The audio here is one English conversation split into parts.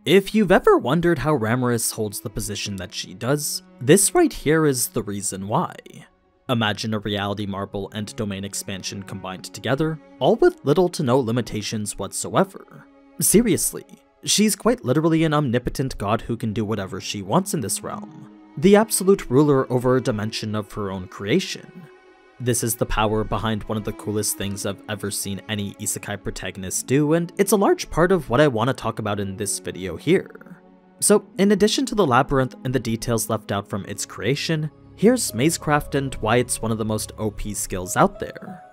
If you've ever wondered how Ramiris holds the position that she does, this right here is the reason why. Imagine a reality marble and domain expansion combined together, all with little to no limitations whatsoever. Seriously, she's quite literally an omnipotent god who can do whatever she wants in this realm, the absolute ruler over a dimension of her own creation. This is the power behind one of the coolest things I've ever seen any isekai protagonist do, and it's a large part of what I want to talk about in this video here. So, in addition to the Labyrinth and the details left out from its creation, here's Mazecraft and why it's one of the most OP skills out there.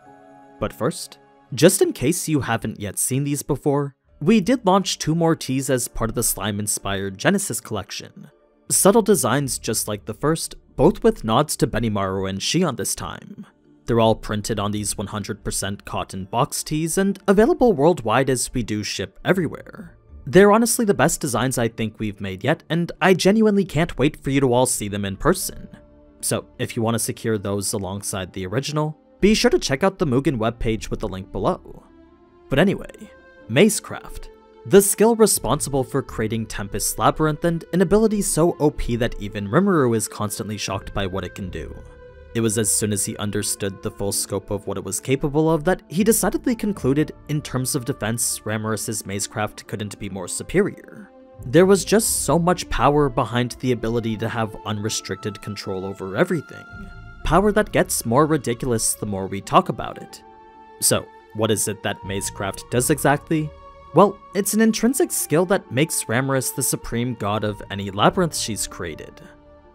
But first, just in case you haven't yet seen these before, we did launch 2 more teas as part of the slime-inspired Genesis collection. Subtle designs just like the first, both with nods to Benimaru and Shion this time. They're all printed on these 100% cotton box tees and available worldwide as we do ship everywhere. They're honestly the best designs I think we've made yet, and I genuinely can't wait for you to all see them in person. So if you want to secure those alongside the original, be sure to check out the Mugen webpage with the link below. But anyway, Mazecraft, the skill responsible for creating Tempest's Labyrinth and an ability so OP that even Rimuru is constantly shocked by what it can do. It was as soon as he understood the full scope of what it was capable of that he decidedly concluded, in terms of defense, Ramiris' Mazecraft couldn't be more superior. There was just so much power behind the ability to have unrestricted control over everything. Power that gets more ridiculous the more we talk about it. So, what is it that Mazecraft does exactly? Well, it's an intrinsic skill that makes Ramiris the supreme god of any labyrinth she's created.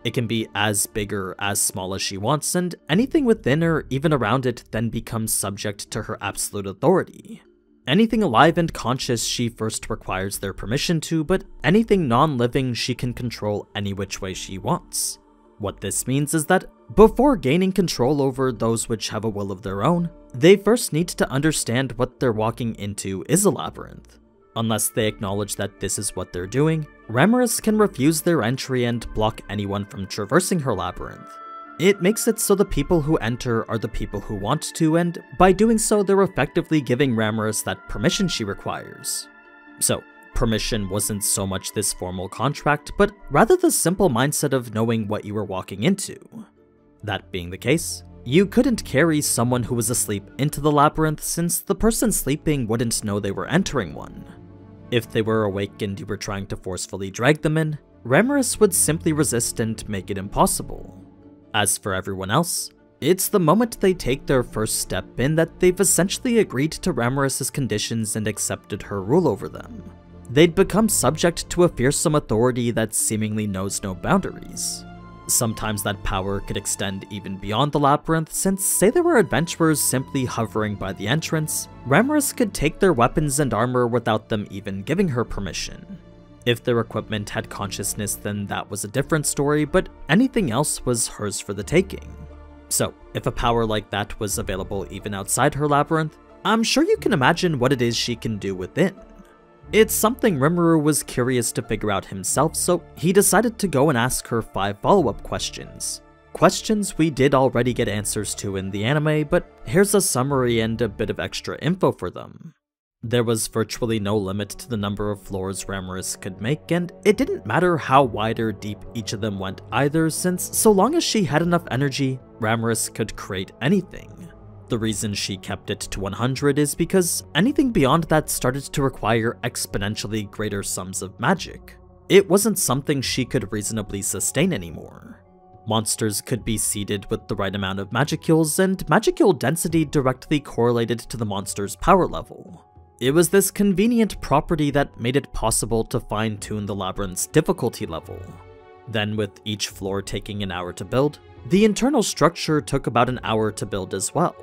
It can be as big or as small as she wants, and anything within or even around it then becomes subject to her absolute authority. Anything alive and conscious she first requires their permission to, but anything non-living she can control any which way she wants. What this means is that, before gaining control over those which have a will of their own, they first need to understand what they're walking into is a labyrinth. Unless they acknowledge that this is what they're doing, Ramiris can refuse their entry and block anyone from traversing her labyrinth. It makes it so the people who enter are the people who want to, and by doing so they're effectively giving Ramiris that permission she requires. So, permission wasn't so much this formal contract, but rather the simple mindset of knowing what you were walking into. That being the case, you couldn't carry someone who was asleep into the labyrinth since the person sleeping wouldn't know they were entering one. If they were awake and you were trying to forcefully drag them in, Ramiris would simply resist and make it impossible. As for everyone else, it's the moment they take their first step in that they've essentially agreed to Ramiris' conditions and accepted her rule over them. They'd become subject to a fearsome authority that seemingly knows no boundaries. Sometimes that power could extend even beyond the labyrinth, since say there were adventurers simply hovering by the entrance, Ramiris could take their weapons and armor without them even giving her permission. If their equipment had consciousness, then that was a different story, but anything else was hers for the taking. So, if a power like that was available even outside her labyrinth, I'm sure you can imagine what it is she can do within. It's something Rimuru was curious to figure out himself, so he decided to go and ask her 5 follow-up questions. Questions we did already get answers to in the anime, but here's a summary and a bit of extra info for them. There was virtually no limit to the number of floors Ramiris could make, and it didn't matter how wide or deep each of them went either, since so long as she had enough energy, Ramiris could create anything. The reason she kept it to 100 is because anything beyond that started to require exponentially greater sums of magic. It wasn't something she could reasonably sustain anymore. Monsters could be seeded with the right amount of magicules, and magicule density directly correlated to the monster's power level. It was this convenient property that made it possible to fine-tune the labyrinth's difficulty level. Then, with each floor taking an hour to build, the internal structure took about an hour to build as well.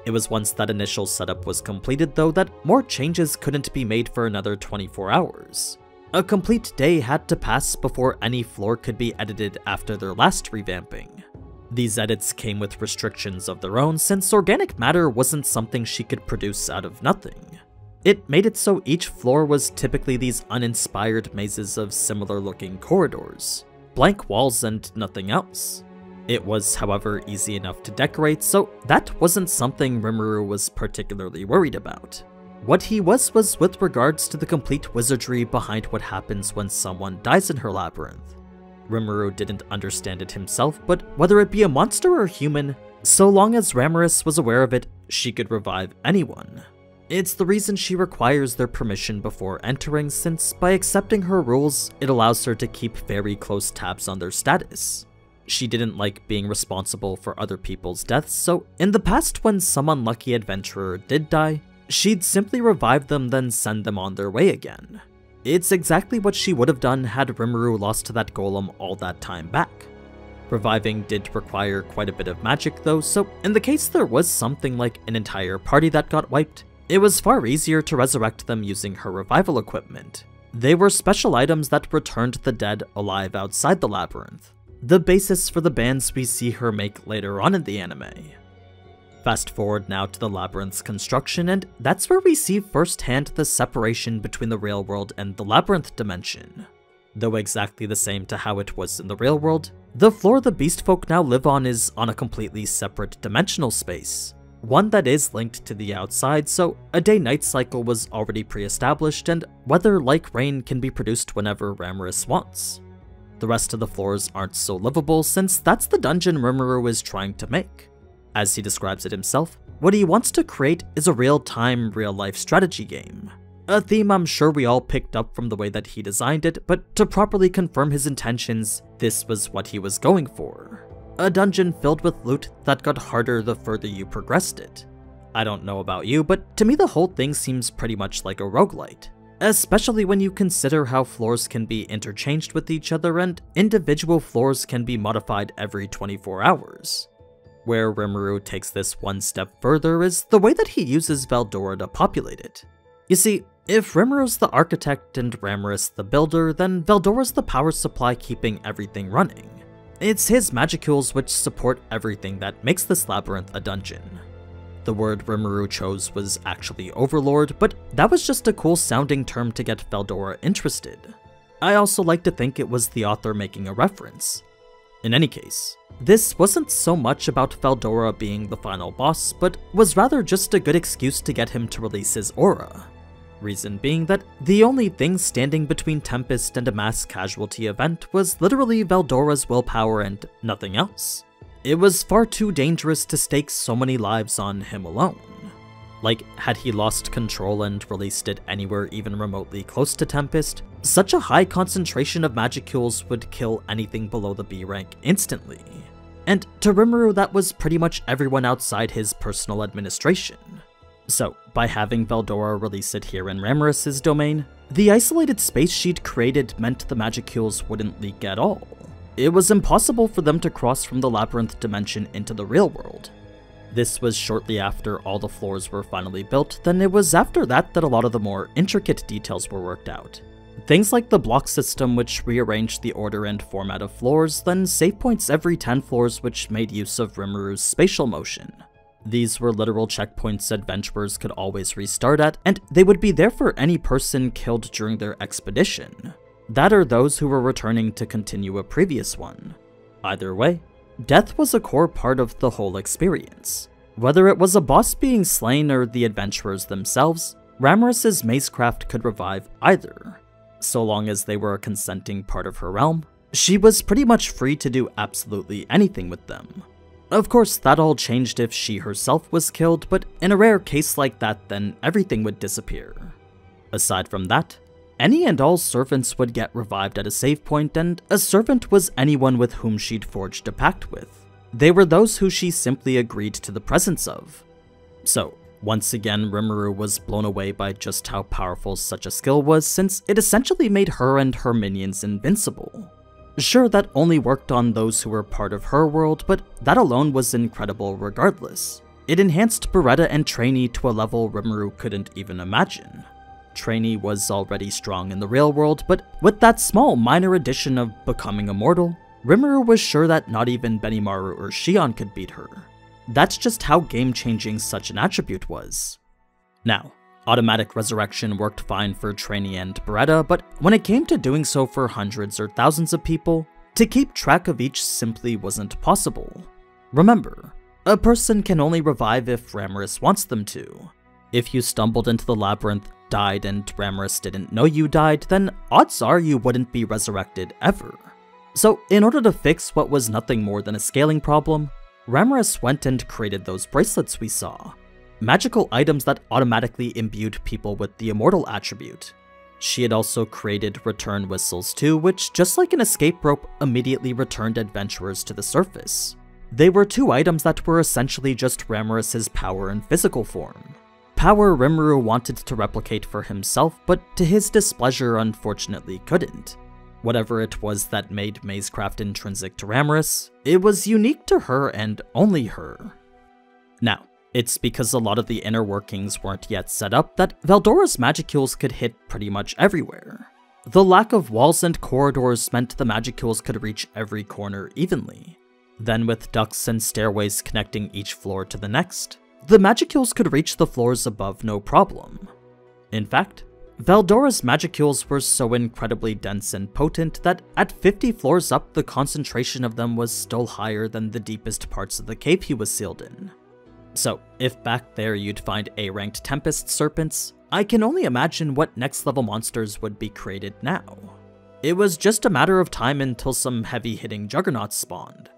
It was once that initial setup was completed, though, that more changes couldn't be made for another 24 hours. A complete day had to pass before any floor could be edited after their last revamping. These edits came with restrictions of their own, since organic matter wasn't something she could produce out of nothing. It made it so each floor was typically these uninspired mazes of similar-looking corridors, blank walls and nothing else. It was, however, easy enough to decorate, so that wasn't something Rimuru was particularly worried about. What he was with regards to the complete wizardry behind what happens when someone dies in her labyrinth. Rimuru didn't understand it himself, but whether it be a monster or human, so long as Ramiris was aware of it, she could revive anyone. It's the reason she requires their permission before entering, since by accepting her rules, it allows her to keep very close tabs on their status. She didn't like being responsible for other people's deaths, so in the past when some unlucky adventurer did die, she'd simply revive them then send them on their way again. It's exactly what she would have done had Rimuru lost to that golem all that time back. Reviving did require quite a bit of magic though, so in the case there was something like an entire party that got wiped, it was far easier to resurrect them using her revival equipment. They were special items that returned the dead alive outside the labyrinth, the basis for the bands we see her make later on in the anime. Fast forward now to the labyrinth's construction, and that's where we see firsthand the separation between the real world and the labyrinth dimension. Though exactly the same to how it was in the real world, the floor the beast folk now live on is on a completely separate dimensional space, one that is linked to the outside, so a day-night cycle was already pre-established, and weather like rain can be produced whenever Ramiris wants. The rest of the floors aren't so livable, since that's the dungeon Rimuru is trying to make. As he describes it himself, what he wants to create is a real-time, real-life strategy game. A theme I'm sure we all picked up from the way that he designed it, but to properly confirm his intentions, this was what he was going for. A dungeon filled with loot that got harder the further you progressed it. I don't know about you, but to me the whole thing seems pretty much like a roguelite, especially when you consider how floors can be interchanged with each other and individual floors can be modified every 24 hours. Where Rimuru takes this one step further is the way that he uses Veldora to populate it. You see, if Rimuru's the architect and Ramiris the builder, then Veldora's the power supply keeping everything running. It's his magicules which support everything that makes this labyrinth a dungeon. The word Rimuru chose was actually Overlord, but that was just a cool sounding term to get Veldora interested. I also like to think it was the author making a reference. In any case, this wasn't so much about Veldora being the final boss, but was rather just a good excuse to get him to release his aura. Reason being that the only thing standing between Tempest and a mass casualty event was literally Veldora's willpower and nothing else. It was far too dangerous to stake so many lives on him alone. Like, had he lost control and released it anywhere even remotely close to Tempest, such a high concentration of magicules would kill anything below the B rank instantly. And to Rimuru, that was pretty much everyone outside his personal administration. So, by having Veldora release it here in Ramiris' domain, the isolated space she'd created meant the magicules wouldn't leak at all. It was impossible for them to cross from the labyrinth dimension into the real world. This was shortly after all the floors were finally built, then it was after that that a lot of the more intricate details were worked out. Things like the block system which rearranged the order and format of floors, then save points every 10 floors which made use of Rimuru's spatial motion. These were literal checkpoints adventurers could always restart at, and they would be there for any person killed during their expedition. That or those who were returning to continue a previous one. Either way, death was a core part of the whole experience. Whether it was a boss being slain or the adventurers themselves, Ramiris' mazecraft could revive either. So long as they were a consenting part of her realm, she was pretty much free to do absolutely anything with them. Of course, that all changed if she herself was killed, but in a rare case like that, then everything would disappear. Aside from that, any and all servants would get revived at a save point, and a servant was anyone with whom she'd forged a pact with. They were those who she simply agreed to the presence of. So, once again, Rimuru was blown away by just how powerful such a skill was, since it essentially made her and her minions invincible. Sure, that only worked on those who were part of her world, but that alone was incredible regardless. It enhanced Beretta and Trainee to a level Rimuru couldn't even imagine. Trainee was already strong in the real world, but with that small minor addition of becoming immortal, Rimuru was sure that not even Benimaru or Shion could beat her. That's just how game-changing such an attribute was. Now, automatic resurrection worked fine for Trainee and Beretta, but when it came to doing so for hundreds or thousands of people, to keep track of each simply wasn't possible. Remember, a person can only revive if Ramiris wants them to. If you stumbled into the labyrinth, died, and Ramiris didn't know you died, then odds are you wouldn't be resurrected ever. So in order to fix what was nothing more than a scaling problem, Ramiris went and created those bracelets we saw. Magical items that automatically imbued people with the immortal attribute. She had also created return whistles too, which, just like an escape rope, immediately returned adventurers to the surface. They were two items that were essentially just Ramiris' power in physical form. Power Rimuru wanted to replicate for himself, but to his displeasure unfortunately couldn't. Whatever it was that made Mazecraft intrinsic to Ramiris, it was unique to her and only her. Now, it's because a lot of the inner workings weren't yet set up that Veldora's Magicules could hit pretty much everywhere. The lack of walls and corridors meant the Magicules could reach every corner evenly. Then with ducts and stairways connecting each floor to the next, the Magicules could reach the floors above no problem. In fact, Veldora's Magicules were so incredibly dense and potent that at 50 floors up, the concentration of them was still higher than the deepest parts of the cave he was sealed in. So, if back there you'd find A-ranked Tempest serpents, I can only imagine what next level monsters would be created now. It was just a matter of time until some heavy-hitting juggernauts spawned.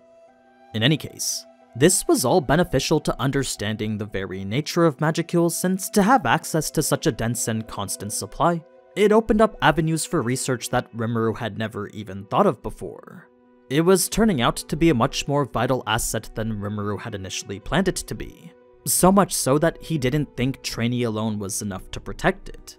In any case, this was all beneficial to understanding the very nature of Magicules, since to have access to such a dense and constant supply, it opened up avenues for research that Rimuru had never even thought of before. It was turning out to be a much more vital asset than Rimuru had initially planned it to be, so much so that he didn't think trainee alone was enough to protect it.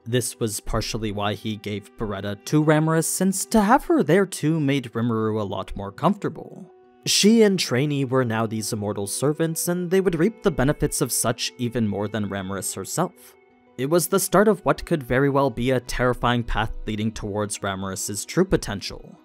This was partially why he gave Beretta to Ramiris, since to have her there too made Rimuru a lot more comfortable. She and Trainee were now these immortal servants, and they would reap the benefits of such even more than Ramiris herself. It was the start of what could very well be a terrifying path leading towards Ramiris' true potential.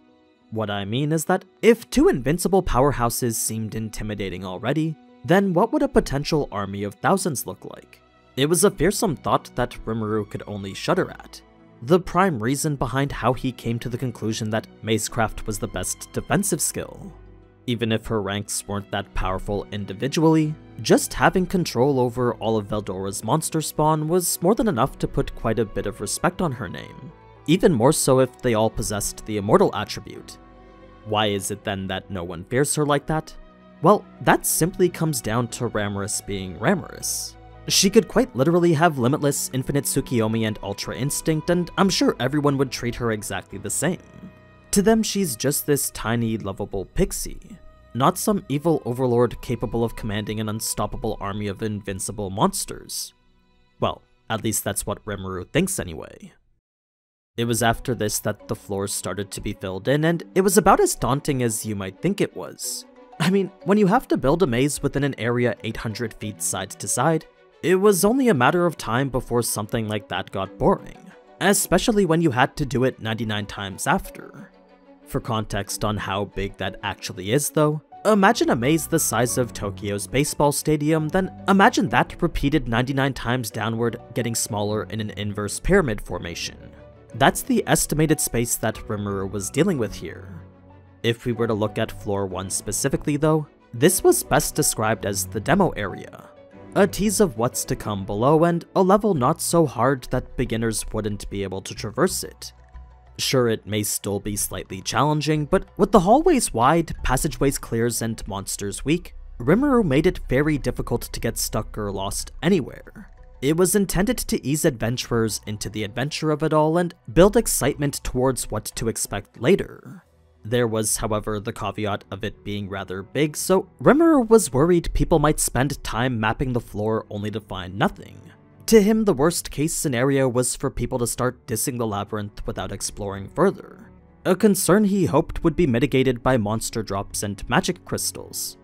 What I mean is that if two invincible powerhouses seemed intimidating already, then what would a potential army of thousands look like? It was a fearsome thought that Rimuru could only shudder at. The prime reason behind how he came to the conclusion that Mazecraft was the best defensive skill. Even if her ranks weren't that powerful individually, just having control over all of Veldora's monster spawn was more than enough to put quite a bit of respect on her name. Even more so if they all possessed the immortal attribute. Why is it then that no one fears her like that? Well, that simply comes down to Ramiris being Ramiris. She could quite literally have limitless infinite Tsukiyomi and Ultra Instinct, and I'm sure everyone would treat her exactly the same. To them, she's just this tiny, lovable pixie, not some evil overlord capable of commanding an unstoppable army of invincible monsters. Well, at least that's what Rimuru thinks anyway. It was after this that the floors started to be filled in, and it was about as daunting as you might think it was. I mean, when you have to build a maze within an area 800 feet side to side, it was only a matter of time before something like that got boring, especially when you had to do it 99 times after. For context on how big that actually is though, imagine a maze the size of Tokyo's baseball stadium, then imagine that repeated 99 times downward, getting smaller in an inverse pyramid formation. That's the estimated space that Rimuru was dealing with here. If we were to look at floor 1 specifically though, this was best described as the demo area. A tease of what's to come below, and a level not so hard that beginners wouldn't be able to traverse it. Sure, it may still be slightly challenging, but with the hallways wide, passageways clear, and monsters weak, Rimuru made it very difficult to get stuck or lost anywhere. It was intended to ease adventurers into the adventure of it all and build excitement towards what to expect later. There was, however, the caveat of it being rather big, so Rimuru was worried people might spend time mapping the floor only to find nothing. To him, the worst case scenario was for people to start dissing the labyrinth without exploring further, a concern he hoped would be mitigated by monster drops and magic crystals.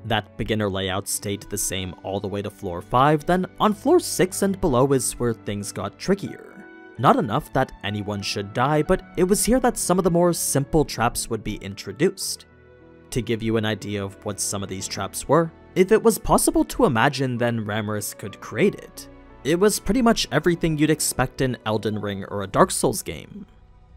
That beginner layout stayed the same all the way to floor 5, then on floor 6 and below is where things got trickier. Not enough that anyone should die, but it was here that some of the more simple traps would be introduced. To give you an idea of what some of these traps were, if it was possible to imagine, then Ramiris could create it. It was pretty much everything you'd expect in Elden Ring or a Dark Souls game.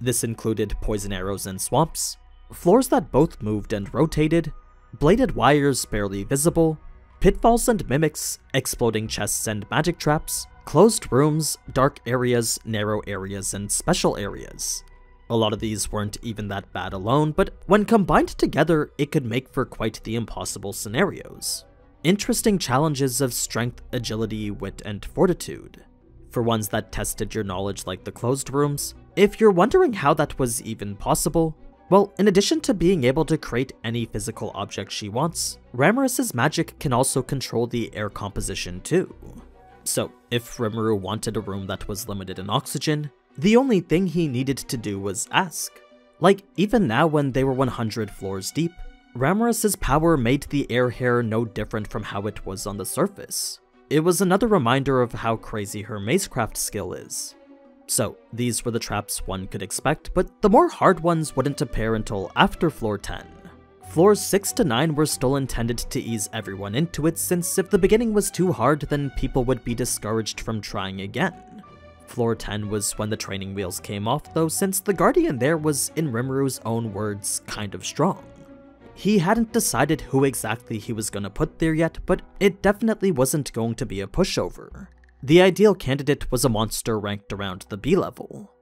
This included poison arrows in swamps, floors that both moved and rotated, bladed wires barely visible, pitfalls and mimics, exploding chests and magic traps, closed rooms, dark areas, narrow areas, and special areas. A lot of these weren't even that bad alone, but when combined together, it could make for quite the impossible scenarios. Interesting challenges of strength, agility, wit, and fortitude. For ones that tested your knowledge like the closed rooms, if you're wondering how that was even possible, well, in addition to being able to create any physical object she wants, Ramiris' magic can also control the air composition too. So, if Rimuru wanted a room that was limited in oxygen, the only thing he needed to do was ask. Like, even now when they were 100 floors deep, Ramiris' power made the air here no different from how it was on the surface. It was another reminder of how crazy her mazecraft skill is. So, these were the traps one could expect, but the more hard ones wouldn't appear until after floor 10. Floors 6 to 9 were still intended to ease everyone into it, since if the beginning was too hard, then people would be discouraged from trying again. Floor 10 was when the training wheels came off though, since the Guardian there was, in Rimuru's own words, kind of strong. He hadn't decided who exactly he was gonna put there yet, but it definitely wasn't going to be a pushover. The ideal candidate was a monster ranked around the B level.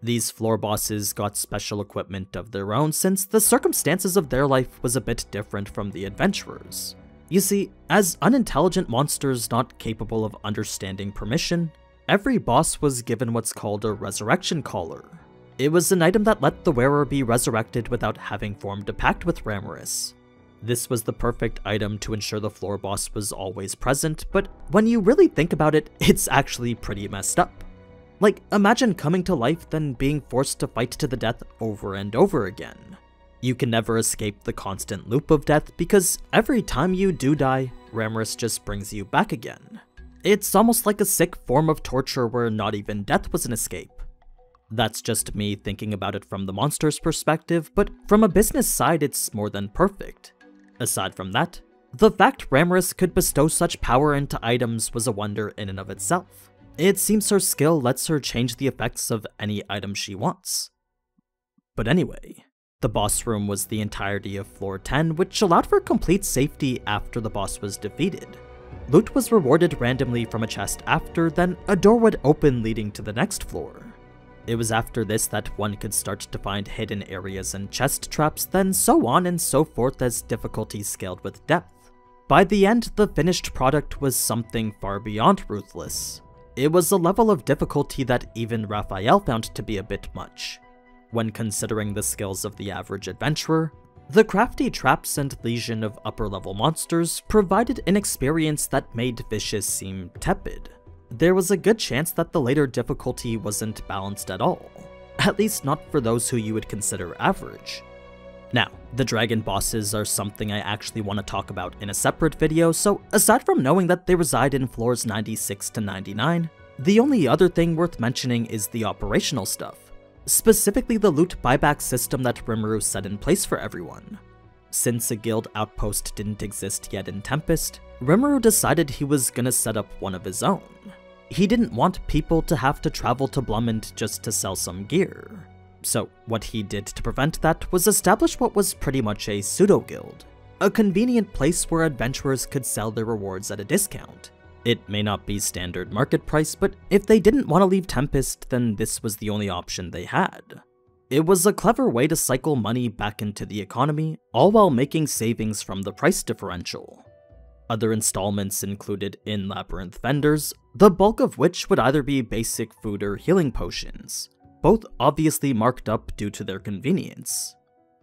These floor bosses got special equipment of their own since the circumstances of their life was a bit different from the adventurers. You see, as unintelligent monsters not capable of understanding permission, every boss was given what's called a resurrection collar. It was an item that let the wearer be resurrected without having formed a pact with Ramiris. This was the perfect item to ensure the floor boss was always present, but when you really think about it, it's actually pretty messed up. Like, imagine coming to life then being forced to fight to the death over and over again. You can never escape the constant loop of death because every time you do die, Ramiris just brings you back again. It's almost like a sick form of torture where not even death was an escape. That's just me thinking about it from the monster's perspective, but from a business side it's more than perfect. Aside from that, the fact Ramiris could bestow such power into items was a wonder in and of itself. It seems her skill lets her change the effects of any item she wants. But anyway, the boss room was the entirety of floor 10, which allowed for complete safety after the boss was defeated. Loot was rewarded randomly from a chest after, then a door would open leading to the next floor. It was after this that one could start to find hidden areas and chest traps, then so on and so forth as difficulty scaled with depth. By the end, the finished product was something far beyond ruthless. It was a level of difficulty that even Raphael found to be a bit much. When considering the skills of the average adventurer, the crafty traps and legion of upper-level monsters provided an experience that made Vicious seem tepid. There was a good chance that the later difficulty wasn't balanced at all, at least not for those who you would consider average. Now, the dragon bosses are something I actually want to talk about in a separate video, so aside from knowing that they reside in floors 96 to 99, the only other thing worth mentioning is the operational stuff, specifically the loot buyback system that Rimuru set in place for everyone. Since a guild outpost didn't exist yet in Tempest, Rimuru decided he was gonna set up one of his own. He didn't want people to have to travel to Blumend just to sell some gear. So what he did to prevent that was establish what was pretty much a pseudo-guild, a convenient place where adventurers could sell their rewards at a discount. It may not be standard market price, but if they didn't want to leave Tempest, then this was the only option they had. It was a clever way to cycle money back into the economy, all while making savings from the price differential. Other installments included in Labyrinth vendors, the bulk of which would either be basic food or healing potions, both obviously marked up due to their convenience.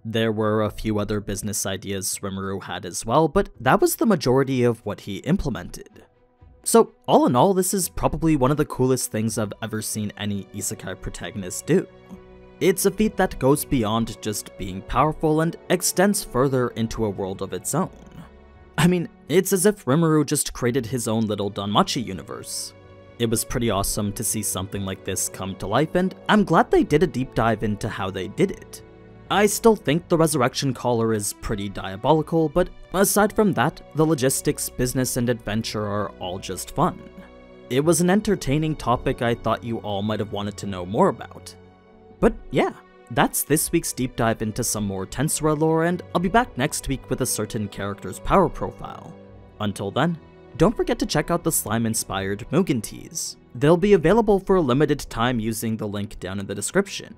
There were a few other business ideas Rimuru had as well, but that was the majority of what he implemented. So all in all, this is probably one of the coolest things I've ever seen any isekai protagonist do. It's a feat that goes beyond just being powerful and extends further into a world of its own. I mean, it's as if Rimuru just created his own little Danmachi universe. It was pretty awesome to see something like this come to life, and I'm glad they did a deep dive into how they did it. I still think the Resurrection Collar is pretty diabolical, but aside from that, the logistics, business, and adventure are all just fun. It was an entertaining topic I thought you all might have wanted to know more about. But yeah, that's this week's deep dive into some more Tensura lore, and I'll be back next week with a certain character's power profile. Until then, don't forget to check out the slime-inspired Mugen teas. They'll be available for a limited time using the link down in the description.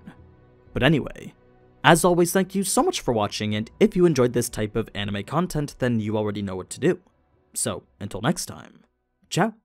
But anyway, as always, thank you so much for watching, and if you enjoyed this type of anime content, then you already know what to do. So, until next time, ciao!